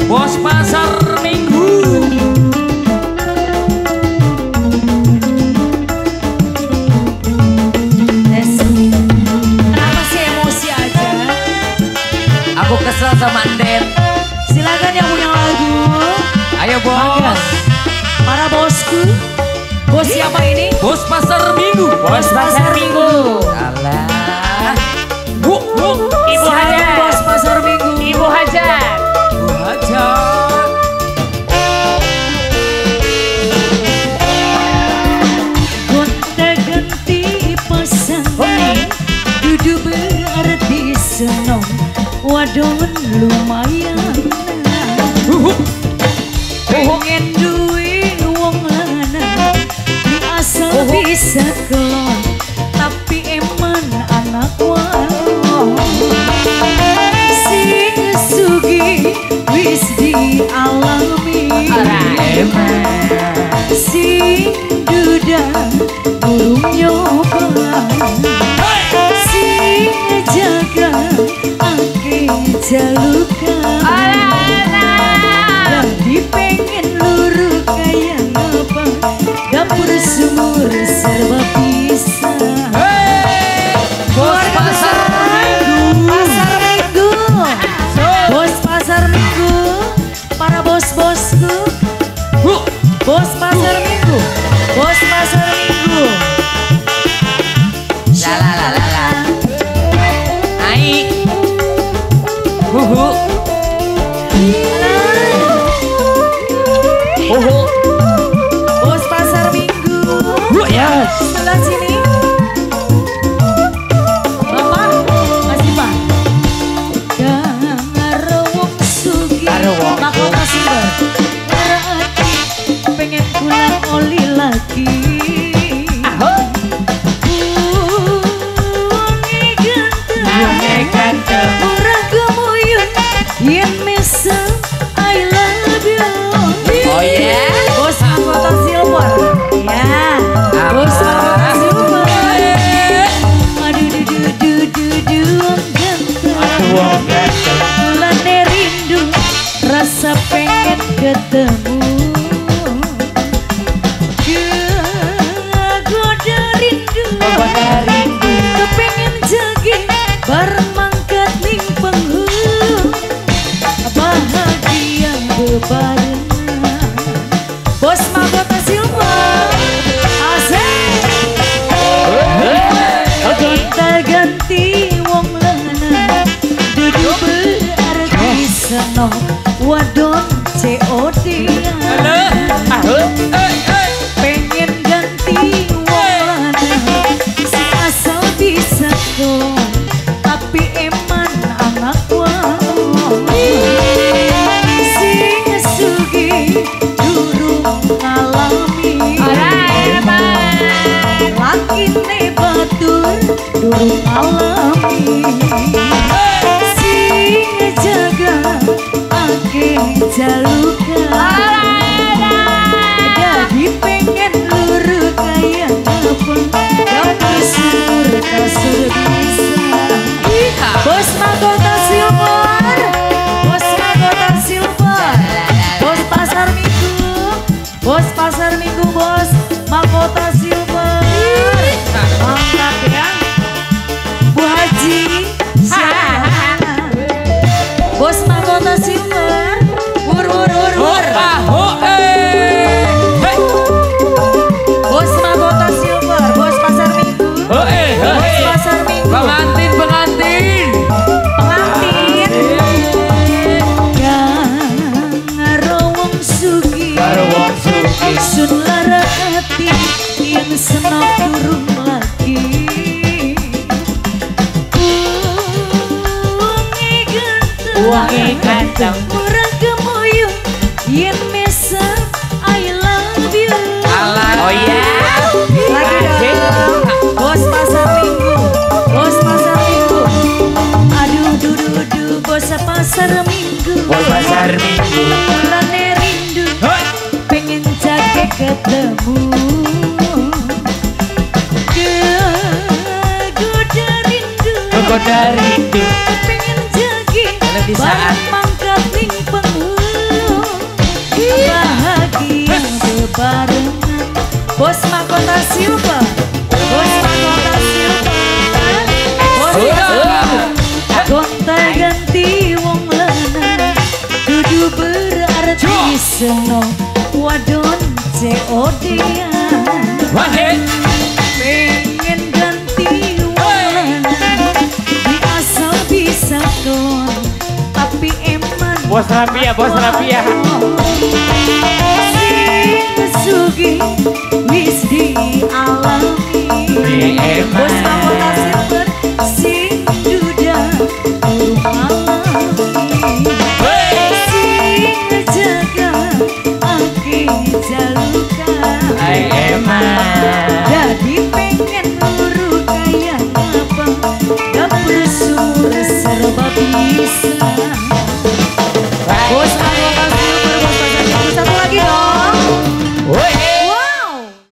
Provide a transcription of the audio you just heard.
Bos pasar minggu. Kenapa sih emosi aja? Aku kesel sama Den. Silakan yang punya lagu. Ayo bos. Para bosku. Bos siapa ini? Bos pasar minggu. Bos pasar minggu. Alah. Ibu Hajar. Bos pasar minggu. Ibu Hajar. Bu Hajar. Gonta-ganti pasangan. Dudu berarti senang. Wadon lumayan. Pengen duwe wong lanang di asal bisa kelon tapi eman anak wong sing sugi wis dialami sing duda burung nyoba sing jaga ake jalukan pengen luru kayak apa dapur sumur serba bisa. Bos pasar minggu. Pasar minggu. Bos pasar minggu. Para bos-bosku. Bos pasar minggu. Bos pasar minggu. La la la la la. Ai. Bos pasar minggu. Yes. Sebelah sini. Bapak, masih Pak. Karo wong sugi. Mahkota sumber. Berarti pengen pulang oli lagi. Wonge ganteng. Murah kemuyun. Yen mesem I love you. Oh yeah. Bos mahkota silver. Ya. Bos mahkota silver. Aduh ganteng. Mulane rindu rasa pengen ketemu. Goda rindu. Kepengen jagi bareng mangkat ning penghulu. Bahagia bebarengan. Bos mahkota silver. Asik. Gonta-ganti wong lanang dudu berarti senang wadon COD. Pengen ganti wong lanang si asal bisa kelon tapi eman anak wong sing sugi durung ngalami lakine batur durung alami sing jaga ake jalukan jadi pengen luru kayak apa dapur sumur kasur bisa. Bos mahkota silver. Bos mahkota silver. Bos pasar minggu. Bos pasar minggu bos mahkota silver. Mantap ya Bu Haji. Bos mahkota silver. Wur. Bos mahkota silver. Bos pasar minggu. Bos pasar minggu. Pengantin. Karo wong sugi. Sun lara hati yang senang turun lagi. Wangi ganteng. Murah kemuyung yen mesa I love you. Oh yeah. Lagi dong. Bos pasar minggu. Bos pasar minggu. Aduh bos pasar minggu. Bos pasar minggu. Mulane rindu pengen jage ketemu. Goda rindu. Pengen jagi di saat mangkat ning bebarengan. Bos mahkota silver, bos mahkota silver, bos gonta ganti wong lanang, kudu berarti seno wadon COD-an. Pengen ganti wong lanang di asal bisa kon, tapi eman Bos Rabia, Bos Rabia. Sugi wis dialami. Bos mahkota silver sing duda rumah